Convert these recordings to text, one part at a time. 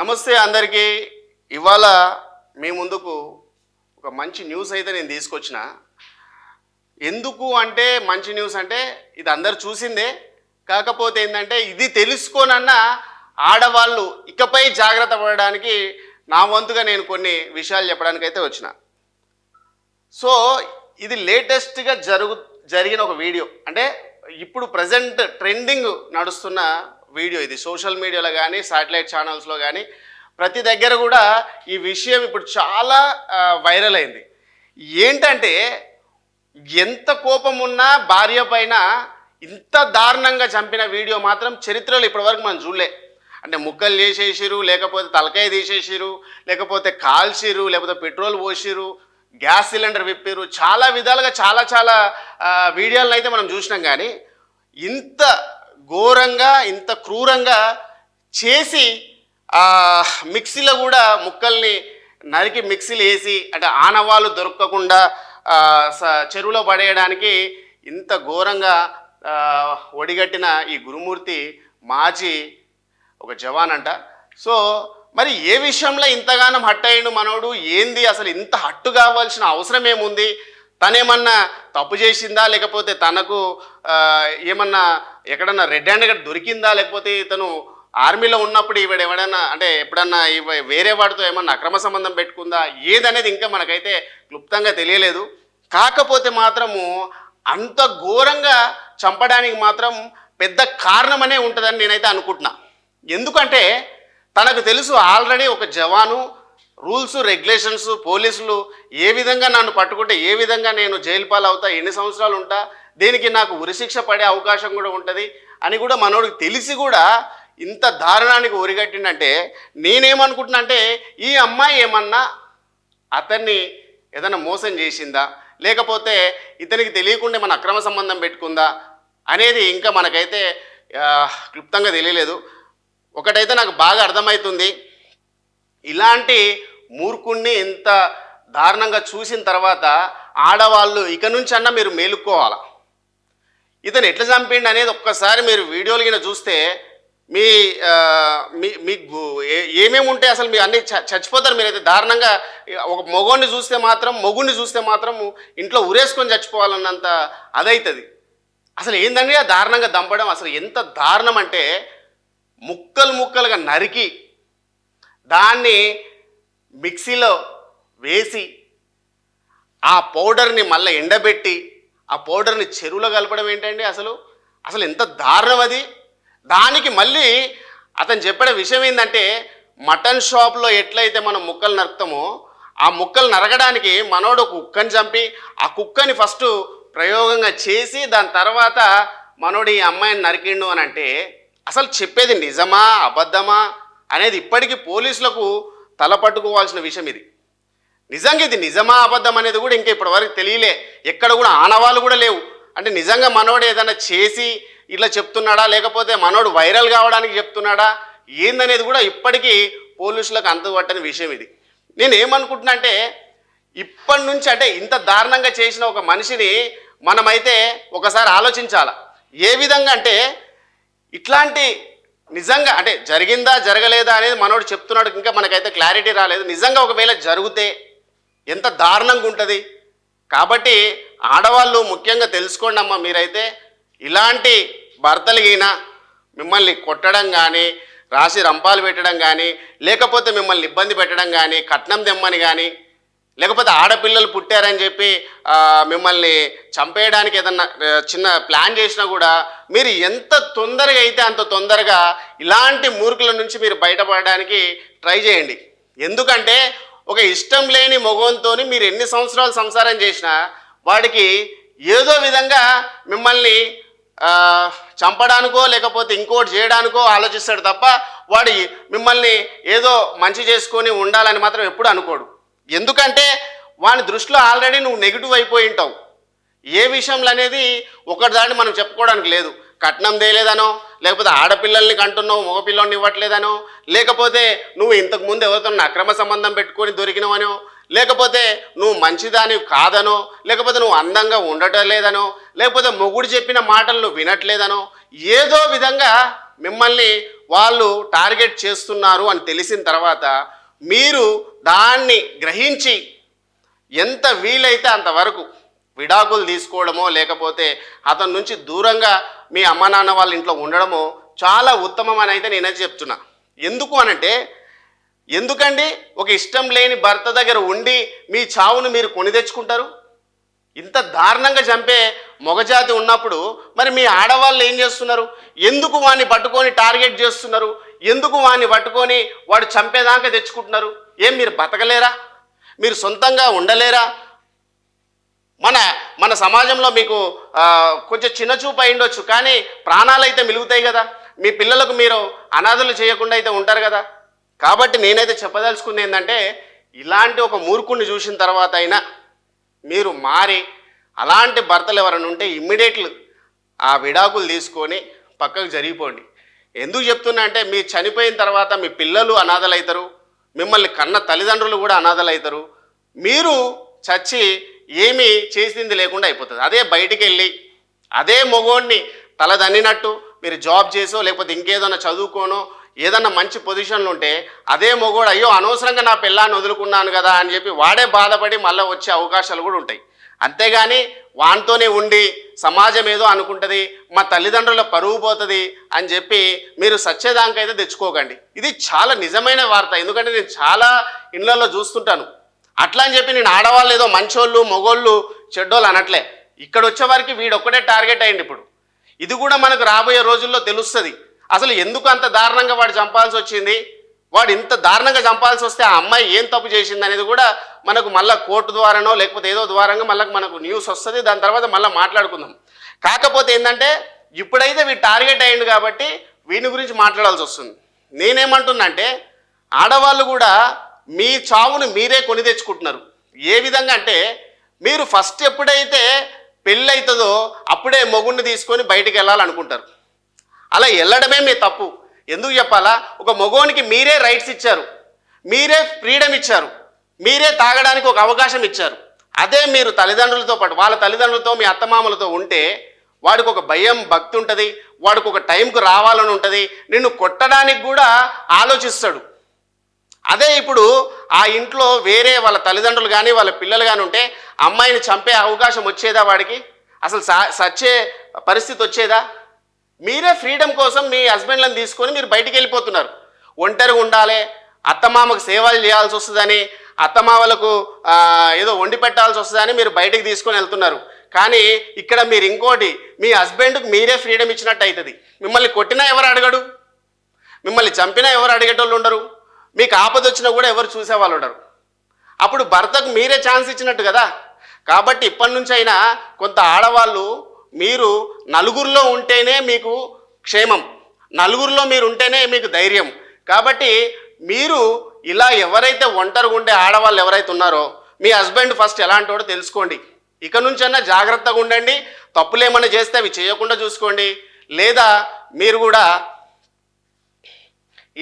నమస్తే అందరికీ. ఇవాళ మీ ముందుకు ఒక మంచి న్యూస్ అయితే నేను తీసుకొచ్చిన. ఎందుకు అంటే మంచి న్యూస్ అంటే ఇది అందరు చూసిందే. కాకపోతే ఏంటంటే ఇది తెలుసుకోనన్నా ఆడవాళ్ళు ఇకపై జాగ్రత్త పడడానికి నా వంతుగా నేను కొన్ని విషయాలు చెప్పడానికి అయితే వచ్చిన. సో ఇది లేటెస్ట్గా జరిగిన ఒక వీడియో, అంటే ఇప్పుడు ప్రజెంట్ ట్రెండింగ్ నడుస్తున్న వీడియో ఇది. సోషల్ మీడియాలో కానీ శాటిలైట్ ఛానల్స్లో కానీ ప్రతి దగ్గర కూడా ఈ విషయం ఇప్పుడు చాలా వైరల్ అయింది. ఏంటంటే ఎంత కోపం ఉన్నా భార్య పైన ఇంత దారుణంగా చంపిన వీడియో మాత్రం చరిత్రలో ఇప్పటివరకు మనం చూడలే. అంటే ముక్కలు చేసేసిరు, లేకపోతే తలకాయ తీసేసిరు, లేకపోతే కాల్చిరు, లేకపోతే పెట్రోల్ పోసిరు, గ్యాస్ సిలిండర్ విప్పిరు, చాలా విధాలుగా చాలా వీడియోలను అయితే మనం చూసినాం. కానీ ఇంత ఘోరంగా ఇంత క్రూరంగా చేసి మిక్సీలో కూడా ముక్కల్ని నరికి మిక్సీలు వేసి, అంటే ఆనవాళ్ళు దొరకకుండా చెరువులో పడేయడానికి ఇంత ఘోరంగా ఒడిగట్టిన ఈ గురుమూర్తి మాజీ ఒక జవాన్ అంట. సో మరి ఏ విషయంలో ఇంతగానం హట్ అయ్యిండు మనోడు? ఏంది అసలు ఇంత హట్టు కావాల్సిన అవసరం ఏముంది? తనేమన్నా తప్పు చేసిందా, లేకపోతే తనకు ఏమన్నా ఎక్కడన్నా రెడ్ హ్యాండ్గా దొరికిందా, లేకపోతే ఇతను ఆర్మీలో ఉన్నప్పుడు ఎవడన్నా అంటే ఎప్పుడన్నా వేరే వాడితో ఏమన్నా అక్రమ సంబంధం పెట్టుకుందా, ఏదనేది ఇంకా మనకైతే క్లుప్తంగా తెలియలేదు. కాకపోతే మాత్రము అంత ఘోరంగా చంపడానికి మాత్రం పెద్ద కారణమనే ఉంటుందని నేనైతే అనుకుంటున్నా. ఎందుకంటే తనకు తెలుసు ఆల్రెడీ ఒక జవాను, రూల్స్ రెగ్యులేషన్స్, పోలీసులు ఏ విధంగా నన్ను పట్టుకుంటే ఏ విధంగా నేను జైలు పాలవుతా, ఎన్ని సంవత్సరాలు ఉంటా, దీనికి నాకు ఉరిశిక్ష పడే అవకాశం కూడా ఉంటుంది అని కూడా మనోడికి తెలిసి కూడా ఇంత దారుణానికి ఒరిగట్టిందంటే నేనేమనుకుంటున్నా అంటే ఈ అమ్మాయి ఏమన్నా అతన్ని ఏదైనా మోసం చేసిందా, లేకపోతే ఇతనికి తెలియకుండా మన అక్రమ సంబంధం పెట్టుకుందా అనేది ఇంకా మనకైతే క్లుప్తంగా తెలియలేదు. ఒకటైతే నాకు బాగా అర్థమవుతుంది, ఇలాంటి మూర్ఖుణ్ణి ఇంత దారుణంగా చూసిన తర్వాత ఆడవాళ్ళు ఇక నుంచి అన్నా మీరు మేలుకోవాలి. ఇతను ఎట్లా చంపిండి అనేది ఒక్కసారి మీరు వీడియోలు కింద చూస్తే మీకు ఏమేమి ఉంటాయి అసలు మీరు అన్నీ చచ్చిపోతారు. మీరైతే దారుణంగా ఒక మొగుడిని చూస్తే మాత్రం ఇంట్లో ఉరేసుకొని చచ్చిపోవాలన్నంత అదవుతుంది. అసలు ఏందండి ఆ దారుణంగా దంపడం? అసలు ఎంత దారుణం అంటే ముక్కలుగా నరికి దాన్ని మిక్సీలో వేసి ఆ పౌడర్ని మళ్ళీ ఎండబెట్టి ఆ పౌడర్ని చెరువులో కలపడం ఏంటండి? అసలు ఎంత దారుణం అది. దానికి మళ్ళీ అతను చెప్పిన విషయం ఏంటంటే మటన్ షాప్లో ఎట్లయితే మనం ముక్కలు నరుకుతామో ఆ ముక్కలు నరకడానికి మనోడు ఒక కుక్కని చంపి ఆ కుక్కని ఫస్ట్ ప్రయోగంగా చేసి దాని తర్వాత మనోడు ఈ అమ్మాయిని నరికిండు అని అంటే అసలు చెప్పేది నిజమా అబద్ధమా అనేది ఇప్పటికీ పోలీసులకు తలపట్టుకోవాల్సిన విషయం ఇది. నిజంగా ఇది నిజమా అబద్ధం అనేది కూడా ఇంకా ఇప్పటివరకు తెలియలే. ఎక్కడ కూడా ఆనవాళ్ళు కూడా లేవు. అంటే నిజంగా మనోడు ఏదైనా చేసి ఇట్లా చెప్తున్నాడా, లేకపోతే మనోడు వైరల్ కావడానికి చెప్తున్నాడా ఏందనేది కూడా ఇప్పటికీ పోలీసులకు అంతుపట్టని విషయం ఇది. నేను ఏమనుకుంటున్నా అంటే ఇప్పటి నుంచి అంటే ఇంత దారుణంగా చేసిన ఒక మనిషిని మనమైతే ఒకసారి ఆలోచించాల. ఏ విధంగా అంటే ఇట్లాంటి నిజంగా అంటే జరిగిందా జరగలేదా అనేది మనోడు చెప్తున్నాడు, ఇంకా మనకైతే క్లారిటీ రాలేదు. నిజంగా ఒకవేళ జరిగితే ఎంత దారుణంగా ఉంటుంది. కాబట్టి ఆడవాళ్ళు ముఖ్యంగా తెలుసుకోండి అమ్మ, మీరైతే ఇలాంటి భర్తలుగినా మిమ్మల్ని కొట్టడం కానీ, రాసి రంపాలు పెట్టడం కానీ, లేకపోతే మిమ్మల్ని ఇబ్బంది పెట్టడం కానీ, కట్నం తెమ్మని కానీ, లేకపోతే ఆడపిల్లలు పుట్టారని చెప్పి మిమ్మల్ని చంపేయడానికి ఏదన్నా చిన్న ప్లాన్ చేసినా కూడా మీరు ఎంత తొందరగా అయితే అంత తొందరగా ఇలాంటి మూర్ఖుల నుంచి మీరు బయటపడడానికి ట్రై చేయండి. ఎందుకంటే ఒక ఇష్టం లేని మగవంతో మీరు ఎన్ని సంవత్సరాలు సంసారం చేసినా వాడికి ఏదో విధంగా మిమ్మల్ని చంపడానికో లేకపోతే ఇంకోటి చేయడానికో ఆలోచిస్తాడు తప్ప వాడు మిమ్మల్ని ఏదో మంచి చేసుకొని ఉండాలని మాత్రం ఎప్పుడు అనుకోడు. ఎందుకంటే వాని దృష్టిలో ఆల్రెడీ నువ్వు నెగిటివ్ అయిపోయి ఉంటావు. ఏ విషయంలో అనేది ఒకటిదాన్ని మనం చెప్పుకోవడానికి లేదు. కట్నం తేలేదనో, లేకపోతే ఆడపిల్లల్ని కంటున్నావు మగపిల్లల్ని ఇవ్వట్లేదనో, లేకపోతే నువ్వు ఇంతకుముందు ఎవరితో అక్రమ సంబంధం పెట్టుకొని దొరికినవనో, లేకపోతే నువ్వు మంచిదాని కాదనో, లేకపోతే నువ్వు అందంగా ఉండటం లేదనో, లేకపోతే మొగుడు చెప్పిన మాటలు నువ్వు వినట్లేదనో, ఏదో విధంగా మిమ్మల్ని వాళ్ళు టార్గెట్ చేస్తున్నారు అని తెలిసిన తర్వాత మీరు దాన్ని గ్రహించి ఎంత వీలైతే అంతవరకు విడాకులు తీసుకోవడమో లేకపోతే అతని నుంచి దూరంగా మీ అమ్మ నాన్న వాళ్ళ ఇంట్లో ఉండడమో చాలా ఉత్తమం అని అయితే నేనైతే చెప్తున్నా. ఎందుకు అనంటే, ఎందుకండి ఒక ఇష్టం లేని భర్త దగ్గర ఉండి మీ చావును మీరు కొని తెచ్చుకుంటారు? ఇంత దారుణంగా చంపే మొగజాతి ఉన్నప్పుడు మరి మీ ఆడవాళ్ళు ఏం చేస్తున్నారు? ఎందుకు వాడిని పట్టుకొని టార్గెట్ చేస్తున్నారు? ఎందుకు వాడిని పట్టుకొని వాడు చంపేదాకా తెచ్చుకుంటున్నారు? ఏం మీరు బతకలేరా? మీరు సొంతంగా ఉండలేరా? మన సమాజంలో మీకు కొంచెం చిన్నచూపు అయి ఉండొచ్చు, కానీ ప్రాణాలు అయితే మిలుగుతాయి కదా. మీ పిల్లలకు మీరు అనాథలు చేయకుండా అయితే ఉంటారు కదా. కాబట్టి నేనైతే చెప్పదలుచుకుంది ఏంటంటే, ఇలాంటి ఒక మూర్ఖుడిని చూసిన తర్వాత అయినా మీరు మారి అలాంటి భర్తలు ఎవరైనా ఉంటే ఇమ్మీడియట్లీ ఆ విడాకులు తీసుకొని పక్కకు జరిగిపోండి. ఎందుకు చెప్తున్నా అంటే, మీరు చనిపోయిన తర్వాత మీ పిల్లలు అనాథలు అవుతారు, మిమ్మల్ని కన్న తల్లిదండ్రులు కూడా అనాథలు అవుతారు. మీరు చచ్చి ఏమీ చేసింది లేకుండా అయిపోతుంది. అదే బయటికి వెళ్ళి అదే మొగోడిని తలదన్నినట్టు మీరు జాబ్ చేసో లేకపోతే ఇంకేదైనా చదువుకోనో ఏదన్నా మంచి పొజిషన్లు ఉంటే అదే మొగోడు అయ్యో అనవసరంగా నా పిల్లాన్ని వదులుకున్నాను కదా అని చెప్పి వాడే బాధపడి మళ్ళీ వచ్చే అవకాశాలు కూడా ఉంటాయి. అంతేగాని వానితోనే ఉండి సమాజం ఏదో అనుకుంటుంది, మా తల్లిదండ్రుల పరువు పోతుంది అని చెప్పి మీరు సచ్చేదానికైతే తెచ్చుకోకండి. ఇది చాలా నిజమైన వార్త. ఎందుకంటే నేను చాలా ఇళ్లలో చూస్తుంటాను. అట్లా అని చెప్పి నేను ఆడవాళ్ళు ఏదో మంచోళ్ళు మొగోళ్ళు చెడ్డోళ్ళు అనట్లే. ఇక్కడ వచ్చే వారికి వీడొక్కడే టార్గెట్ అయ్యింది. ఇప్పుడు ఇది కూడా మనకు రాబోయే రోజుల్లో తెలుస్తుంది. అసలు ఎందుకు అంత దారుణంగా వాడు చంపాల్సి వచ్చింది, వాడు ఇంత దారుణంగా చంపాల్సి వస్తే ఆ అమ్మాయి ఏం తప్పు చేసింది అనేది కూడా మనకు మళ్ళీ కోర్టు ద్వారానో లేకపోతే ఏదో ద్వారంగా మళ్ళీ మనకు న్యూస్ వస్తుంది. దాని తర్వాత మళ్ళీ మాట్లాడుకుందాం. కాకపోతే ఏంటంటే, ఇప్పుడైతే వీడు టార్గెట్ అయ్యిండు కాబట్టి వీని గురించి మాట్లాడాల్సి వస్తుంది. నేనేమంటున్నా అంటే, ఆడవాళ్ళు కూడా మీ చావును మీరే కొని తెచ్చుకుంటున్నారు. ఏ విధంగా అంటే, మీరు ఫస్ట్ ఎప్పుడైతే పెళ్ళి అవుతుందో అప్పుడే మొగుడిని తీసుకొని బయటికి వెళ్ళాలనుకుంటారు. అలా వెళ్ళడమే మీ తప్పు. ఎందుకు చెప్పాలా? ఒక మగోనికి మీరే రైట్స్ ఇచ్చారు, మీరే ఫ్రీడమ్ ఇచ్చారు, మీరే తాగడానికి ఒక అవకాశం ఇచ్చారు. అదే మీరు తల్లిదండ్రులతో పాటు వాళ్ళ తల్లిదండ్రులతో మీ అత్తమామలతో ఉంటే వాడికి ఒక భయం భక్తి ఉంటుంది, వాడికి ఒక టైంకు రావాలని ఉంటుంది, నిన్ను కొట్టడానికి కూడా ఆలోచిస్తాడు. అదే ఇప్పుడు ఆ ఇంట్లో వేరే వాళ్ళ తల్లిదండ్రులు కానీ వాళ్ళ పిల్లలు కానీ ఉంటే అమ్మాయిని చంపే అవకాశం వచ్చేదా వాడికి? అసలు సచ్చే పరిస్థితి వచ్చేదా? మీరే ఫ్రీడమ్ కోసం మీ హస్బెండ్లను తీసుకొని మీరు బయటికి వెళ్ళిపోతున్నారు. ఒంటరిగా ఉండాలి, అత్తమామకు సేవలు చేయాల్సి వస్తుందని, అత్తమామలకు ఏదో వండి పెట్టాల్సి వస్తుందని మీరు బయటికి తీసుకొని వెళ్తున్నారు. కానీ ఇక్కడ మీరు ఇంకోటి, మీ హస్బెండ్కి మీరే ఫ్రీడమ్ ఇచ్చినట్టు అవుతుంది. మిమ్మల్ని కొట్టినా ఎవరు అడగడు, మిమ్మల్ని చంపినా ఎవరు అడిగేటోళ్ళు ఉండరు, మీకు ఆపద వచ్చినా కూడా ఎవరు చూసేవాళ్ళు ఉండరు. అప్పుడు భర్తకు మీరే ఛాన్స్ ఇచ్చినట్టు కదా. కాబట్టి ఇప్పటి నుంచి అయినా కొంత ఆడవాళ్ళు మీరు నలుగురిలో ఉంటేనే మీకు క్షేమం, నలుగురిలో మీరు ఉంటేనే మీకు ధైర్యం. కాబట్టి మీరు ఇలా ఎవరైతే ఒంటరిగా ఉండే ఆడవాళ్ళు ఎవరైతే ఉన్నారో మీ హస్బెండ్ ఫస్ట్ ఎలాంటి వాడో తెలుసుకోండి. ఇక నుంచైనా జాగ్రత్తగా ఉండండి. తప్పులు ఏమైనా చేస్తే అవి చేయకుండా చూసుకోండి. లేదా మీరు కూడా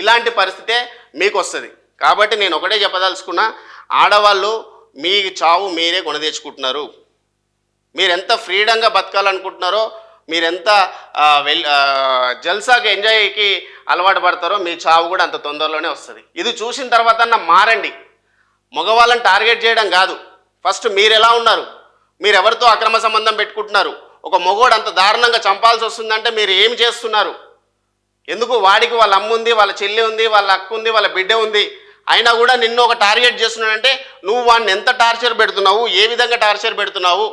ఇలాంటి పరిస్థితే మీకు వస్తుంది. కాబట్టి నేను ఒకటే చెప్పదలుచుకున్నా, ఆడవాళ్ళు మీ చావు మీరే కొని తెచ్చుకుంటున్నారు. మీరెంత ఫ్రీడంగా బతకాలనుకుంటున్నారో, మీరెంత జల్సాకి ఎంజాయ్కి అలవాటు పడతారో మీ చావు కూడా అంత తొందరలోనే వస్తుంది. ఇది చూసిన తర్వాత మారండి. మగవాళ్ళని టార్గెట్ చేయడం కాదు, ఫస్ట్ మీరు ఎలా ఉన్నారు, మీరు ఎవరితో అక్రమ సంబంధం పెట్టుకుంటున్నారు, ఒక మగోడు అంత దారుణంగా చంపాల్సి వస్తుందంటే మీరు ఏం చేస్తున్నారు? ఎందుకు? వాడికి వాళ్ళ అమ్మ ఉంది, వాళ్ళ చెల్లి ఉంది, వాళ్ళ అక్క ఉంది, వాళ్ళ బిడ్డ ఉంది, అయినా కూడా నిన్ను ఒక టార్గెట్ చేస్తున్నాడంటే నువ్వు వాడిని ఎంత టార్చర్ పెడుతున్నావు, ఏ విధంగా టార్చర్ పెడుతున్నావు?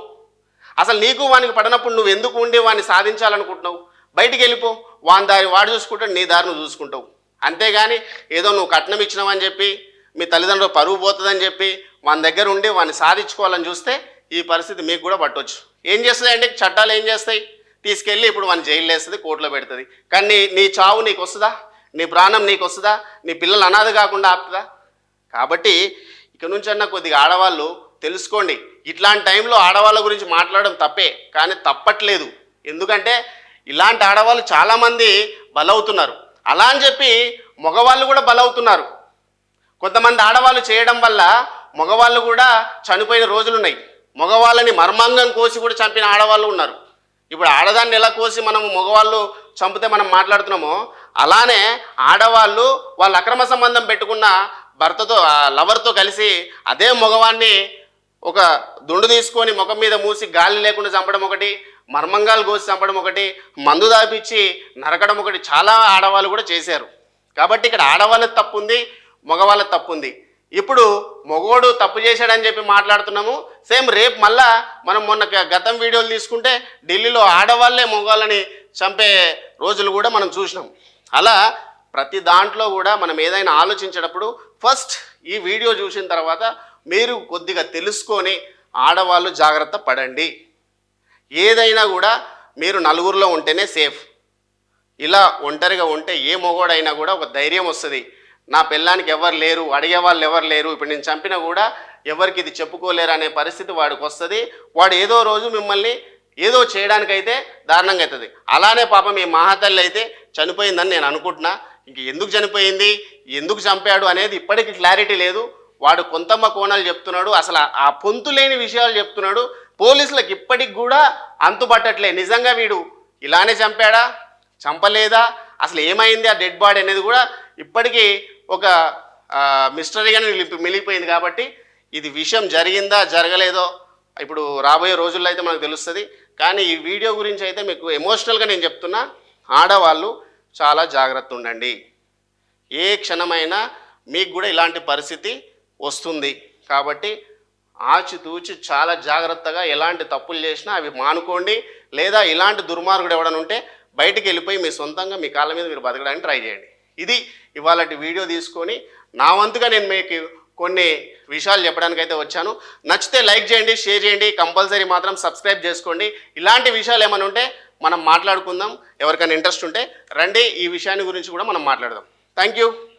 అసలు నీకు వానికి పడినప్పుడు నువ్వు ఎందుకు ఉండి వాడిని సాధించాలనుకుంటున్నావు? బయటికి వెళ్ళిపో. వాని దారి వాడు చూసుకుంటాడు, నీ దారి నువ్వు చూసుకుంటావు. అంతేగాని ఏదో నువ్వు కట్నం ఇచ్చినావని చెప్పి మీ తల్లిదండ్రులు పరువు పోతుందని చెప్పి వాని దగ్గర ఉండి వాడిని సాధించుకోవాలని చూస్తే ఈ పరిస్థితి మీకు కూడా పట్టవచ్చు. ఏం చేస్తాయంటే చట్టాలు ఏం చేస్తాయి? తీసుకెళ్ళి ఇప్పుడు వాడిని జైలు వేస్తుంది, కోర్టులో పెడుతుంది. కానీ నీ చావు నీకు వస్తుందా? నీ ప్రాణం నీకు వస్తుందా? నీ పిల్లలు అనాథ కాకుండా ఆపుతుందా? కాబట్టి ఇక నుంచన్నా కొద్దిగా ఆడవాళ్ళు తెలుసుకోండి. ఇట్లాంటి టైంలో ఆడవాళ్ళ గురించి మాట్లాడడం తప్పే, కానీ తప్పట్లేదు. ఎందుకంటే ఇలాంటి ఆడవాళ్ళు చాలామంది బలవుతున్నారు. అలా అని చెప్పి మగవాళ్ళు కూడా బలవుతున్నారు. కొంతమంది ఆడవాళ్ళు చేయడం వల్ల మగవాళ్ళు కూడా చనిపోయిన రోజులున్నాయి. మగవాళ్ళని మర్మాంగం కోసి కూడా చంపిన ఆడవాళ్ళు ఉన్నారు. ఇప్పుడు ఆడదాన్ని ఎలా కోసి మనం మగవాళ్ళు చంపితే మనం మాట్లాడుతున్నామో అలానే ఆడవాళ్ళు వాళ్ళు అక్రమ సంబంధం పెట్టుకున్న భర్తతో లవర్తో కలిసి అదే మగవాన్ని ఒక దుండు తీసుకొని ముఖం మీద మూసి గాలి లేకుండా చంపడం ఒకటి, మర్మంగాలు కోసి చంపడం ఒకటి, మందు దాపిచ్చి నరకడం ఒకటి చాలా ఆడవాళ్ళు కూడా చేశారు. కాబట్టి ఇక్కడ ఆడవాళ్ళకి తప్పు ఉంది, మగవాళ్ళకి తప్పు ఉంది. ఇప్పుడు మగోడు తప్పు చేశాడని చెప్పి మాట్లాడుతున్నాము. సేమ్ రేపు మళ్ళా మనం మొన్న గతం వీడియోలు తీసుకుంటే ఢిల్లీలో ఆడవాళ్ళే మగవాళ్ళని చంపే రోజులు కూడా మనం చూసినాం. అలా ప్రతి దాంట్లో కూడా మనం ఏదైనా ఆలోచించేటప్పుడు ఫస్ట్ ఈ వీడియో చూసిన తర్వాత మీరు కొద్దిగా తెలుసుకొని ఆడవాళ్ళు జాగ్రత్త పడండి. ఏదైనా కూడా మీరు నలుగురిలో ఉంటేనే సేఫ్. ఇలా ఒంటరిగా ఉంటే ఏ మొగోడైనా కూడా ఒక ధైర్యం వస్తుంది. నా పెళ్ళానికి ఎవరు లేరు, అడిగే వాళ్ళు ఎవరు లేరు, ఇప్పుడు నేను చంపినా కూడా ఎవరికి ఇది చెప్పుకోలేరు అనే పరిస్థితి వాడికి వస్తుంది. వాడు ఏదో రోజు మిమ్మల్ని ఏదో చేయడానికైతే దారుణంగా అవుతుంది. అలానే పాపం మీ మహాతల్లి అయితే చనిపోయిందని నేను అనుకుంటున్నా. ఇంక ఎందుకు చనిపోయింది, ఎందుకు చంపాడు అనేది ఇప్పటికీ క్లారిటీ లేదు. వాడు కొంతమ్మ కోణాలు చెప్తున్నాడు, అసలు ఆ పొంతు లేని విషయాలు చెప్తున్నాడు. పోలీసులకు ఇప్పటికి కూడా అంతుపట్టట్లే. నిజంగా వీడు ఇలానే చంపాడా, చంపలేదా, అసలు ఏమైంది ఆ డెడ్ బాడీ అనేది కూడా ఇప్పటికీ ఒక మిస్టరీగానే మిగిలిపోయింది. కాబట్టి ఇది విషయం జరిగిందా జరగలేదో ఇప్పుడు రాబోయే రోజుల్లో అయితే మనకు తెలుస్తుంది. కానీ ఈ వీడియో గురించి అయితే మీకు ఎమోషనల్గా నేను చెప్తున్నా, ఆడవాళ్ళు చాలా జాగ్రత్త ఉండండి. ఏ క్షణమైనా మీకు కూడా ఇలాంటి పరిస్థితి వస్తుంది. కాబట్టి ఆచితూచి చాలా జాగ్రత్తగా ఎలాంటి తప్పులు చేసినా అవి మానుకోండి. లేదా ఇలాంటి దుర్మార్గుడు ఎవడన్నా ఉంటే బయటికి వెళ్ళిపోయి మీ సొంతంగా మీ కాళ్ళ మీద మీరు బతకడానికి ట్రై చేయండి. ఇది ఇవాళ వీడియో తీసుకొని నా వంతుగా నేను మీకు కొన్ని విషయాలు చెప్పడానికి అయితే వచ్చాను. నచ్చితే లైక్ చేయండి, షేర్ చేయండి, కంపల్సరీ మాత్రం సబ్స్క్రైబ్ చేసుకోండి. ఇలాంటి విషయాలు ఏమైనా ఉంటే మనం మాట్లాడుకుందాం. ఎవరికైనా ఇంట్రెస్ట్ ఉంటే రండి, ఈ విషయాన్ని గురించి కూడా మనం మాట్లాడదాం. Thank you.